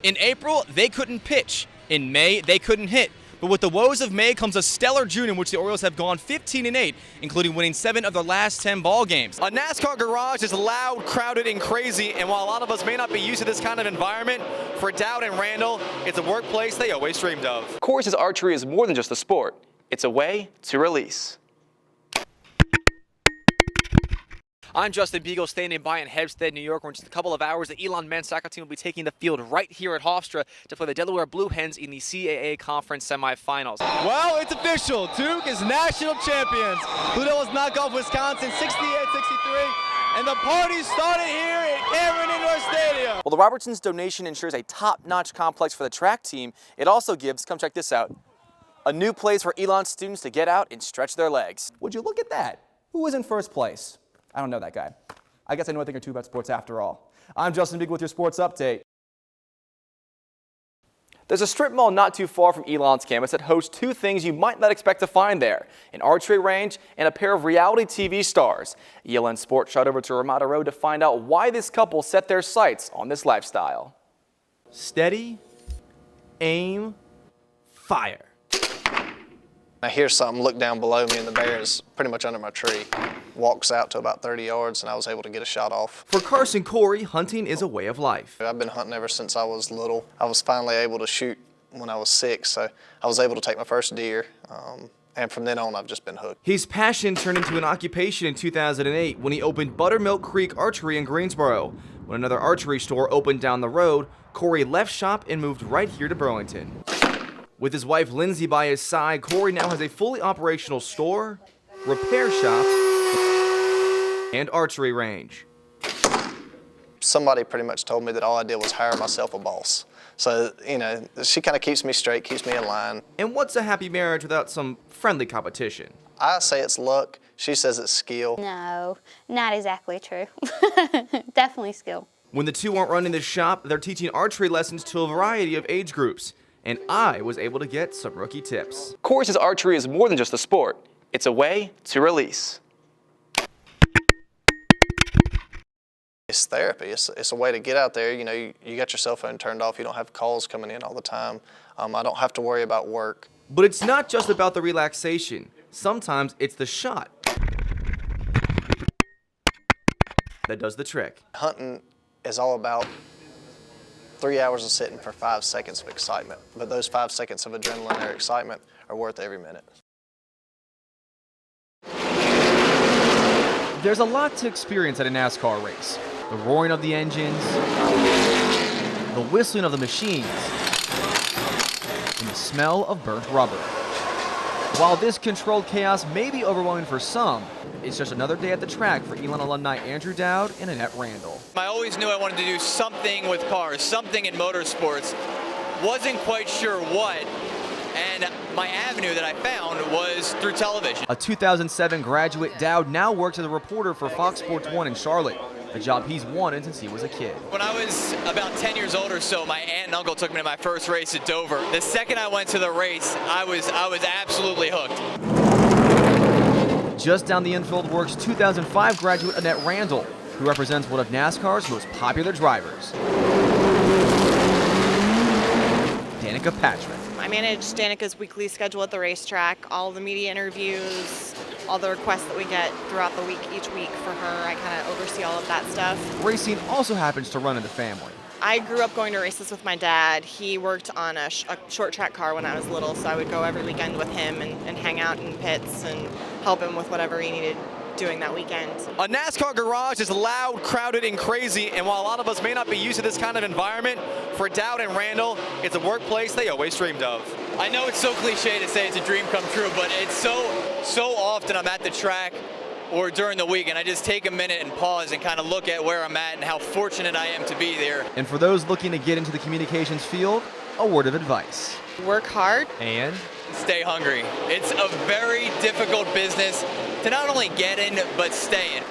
In April, they couldn't pitch. In May, they couldn't hit. But with the woes of May comes a stellar June in which the Orioles have gone 15-8, including winning 7 of their last 10 ball games. A NASCAR garage is loud, crowded, and crazy, and while a lot of us may not be used to this kind of environment, for Dowd and Randall, it's a workplace they always dreamed of. Corey says archery is more than just a sport. It's a way to release. I'm Justin Biegel, standing by in Hempstead, New York, where in just a couple of hours, the Elon men's soccer team will be taking the field right here at Hofstra to play the Delaware Blue Hens in the CAA Conference semifinals. Well, it's official. Duke is national champions. Blue Devils knock off Wisconsin 68-63, and the party started here at Cameron Indoor Stadium. Well, the Robertsons donation ensures a top-notch complex for the track team. It also gives, come check this out, a new place for Elon students to get out and stretch their legs. Would you look at that? Who was in first place? I don't know that guy. I guess I know a thing or two about sports after all. I'm Justin Biegel with your sports update. There's a strip mall not too far from Elon's campus that hosts 2 things you might not expect to find there: an archery range and a pair of reality TV stars. ELN Sports shot over to Ramada Road to find out why this couple set their sights on this lifestyle. Steady, aim, fire. I hear something, look down below me, and the bear is pretty much under my tree. Walks out to about 30 yards, and I was able to get a shot off. For Carson Corey, hunting is a way of life. I've been hunting ever since I was little. I was finally able to shoot when I was 6, so I was able to take my first deer, and from then on, I've just been hooked. His passion turned into an occupation in 2008 when he opened Buttermilk Creek Archery in Greensboro. When another archery store opened down the road, Corey left shop and moved right here to Burlington. With his wife Lindsay by his side, Corey now has a fully operational store, repair shop, and archery range. Somebody pretty much told me that all I did was hire myself a boss. So, you know, she kind of keeps me straight, keeps me in line. And what's a happy marriage without some friendly competition? I say it's luck. She says it's skill. No, not exactly true. Definitely skill. When the two aren't running the shop, they're teaching archery lessons to a variety of age groups. And I was able to get some rookie tips. Corey says archery is more than just a sport. It's a way to release. It's therapy. It's a way to get out there. You know, you got your cell phone turned off. You don't have calls coming in all the time. I don't have to worry about work. But it's not just about the relaxation. Sometimes it's the shot that does the trick. Hunting is all about 3 hours of sitting for 5 seconds of excitement. But those 5 seconds of adrenaline or excitement are worth every minute. There's a lot to experience at a NASCAR race. The roaring of the engines, the whistling of the machines, and the smell of burnt rubber. While this controlled chaos may be overwhelming for some, it's just another day at the track for Elon alumni Andrew Dowd and Annette Randall. I always knew I wanted to do something with cars, something in motorsports. Wasn't quite sure what, and my avenue that I found was through television. A 2007 graduate, Dowd now works as a reporter for Fox Sports 1 in Charlotte, a job he's wanted since he was a kid. When I was about 10 years old or so, my aunt and uncle took me to my first race at Dover. The second I went to the race, I was absolutely hooked. Just down the infield works 2005 graduate Annette Randall, who represents one of NASCAR's most popular drivers, Danica Patrick. I manage Danica's weekly schedule at the racetrack, all the media interviews, all the requests that we get throughout the week, each week for her. I kind of oversee all of that stuff. Racing also happens to run in the family. I grew up going to races with my dad. He worked on a short track car when I was little, so I would go every weekend with him and hang out in pits and help him with whatever he needed doing that weekend. A NASCAR garage is loud, crowded, and crazy, and while a lot of us may not be used to this kind of environment, for Dowd and Randall, it's a workplace they always dreamed of. I know it's so cliche to say it's a dream come true, but it's so often I'm at the track or during the week, and I just take a minute and pause and kind of look at where I'm at and how fortunate I am to be there. And for those looking to get into the communications field, a word of advice. Work hard. And stay hungry. It's a very difficult business to not only get in, but stay in.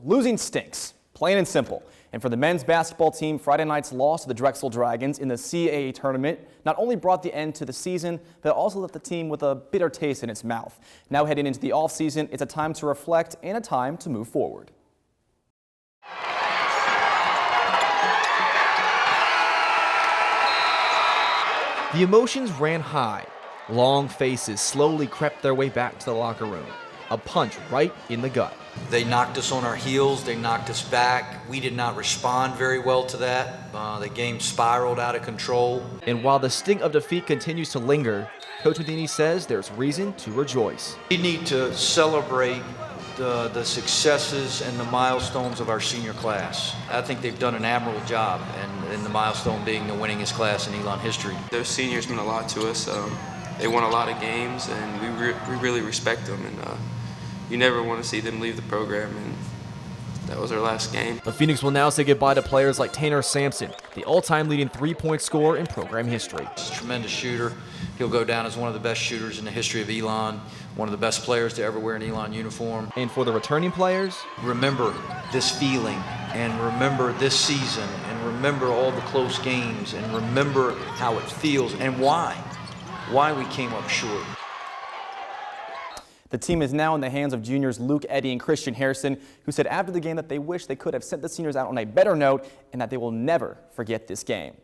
Losing stinks, plain and simple. And for the men's basketball team, Friday night's loss to the Drexel Dragons in the CAA tournament not only brought the end to the season, but also left the team with a bitter taste in its mouth. Now heading into the offseason, it's a time to reflect and a time to move forward. The emotions ran high. Long faces slowly crept their way back to the locker room. A punch right in the gut. They knocked us on our heels. They knocked us back. We did not respond very well to that. The game spiraled out of control. And while the sting of defeat continues to linger, Coach Medini says there's reason to rejoice. We need to celebrate the successes and the milestones of our senior class. I think they've done an admirable job, and the milestone being the winningest class in Elon history. Those seniors mean a lot to us. They won a lot of games, and we really respect them. And you never want to see them leave the program, and that was our last game. The Phoenix will now say goodbye to players like Tanner Sampson, the all-time leading three-point scorer in program history. He's a tremendous shooter. He'll go down as one of the best shooters in the history of Elon, one of the best players to ever wear an Elon uniform. And for the returning players, remember this feeling, and remember this season, and remember all the close games, and remember how it feels and why we came up short. The team is now in the hands of juniors Luke Eddy and Christian Harrison, who said after the game that they wish they could have sent the seniors out on a better note and that they will never forget this game.